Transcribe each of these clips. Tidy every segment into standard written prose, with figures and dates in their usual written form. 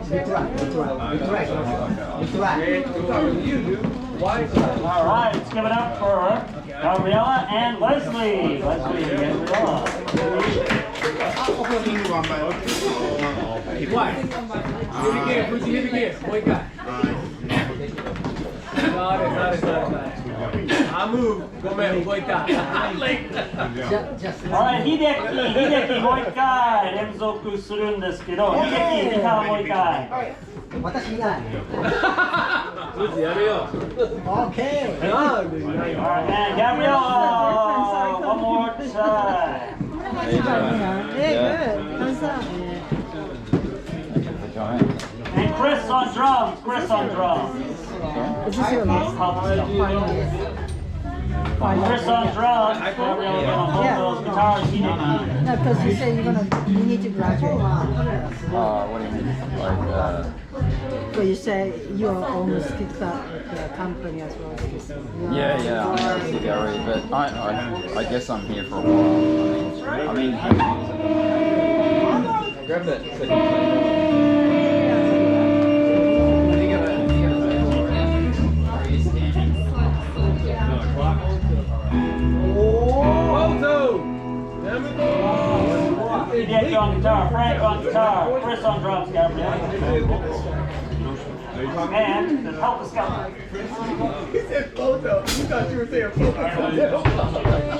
All right, let's give it up for Gabriella and Leslie. Leslie and Gabriella. I move. Go man, I'm late. Alright, Hidekiもう一回連続するんですけど、Hideki、リカもう一回。私いない。どうぞやるよ。Okay. Alright, and Gabriella, one more time. Hey, good. And Chris on drums, Chris on drums. Is this your last Chris on drums, Gabriella on vocals, guitars, Hideki. No, because you said you need to graduate. What do you mean? Like, So you say you almost kicked out the company as well. yeah, I'm a CDRE, but I guess I'm here for a while. I mean, Grab that. Hideki on guitar, Frank on guitar, Chris on drums, Gabriella. And the help us skelter. He said photo. You thought you were saying photo.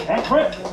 And crit.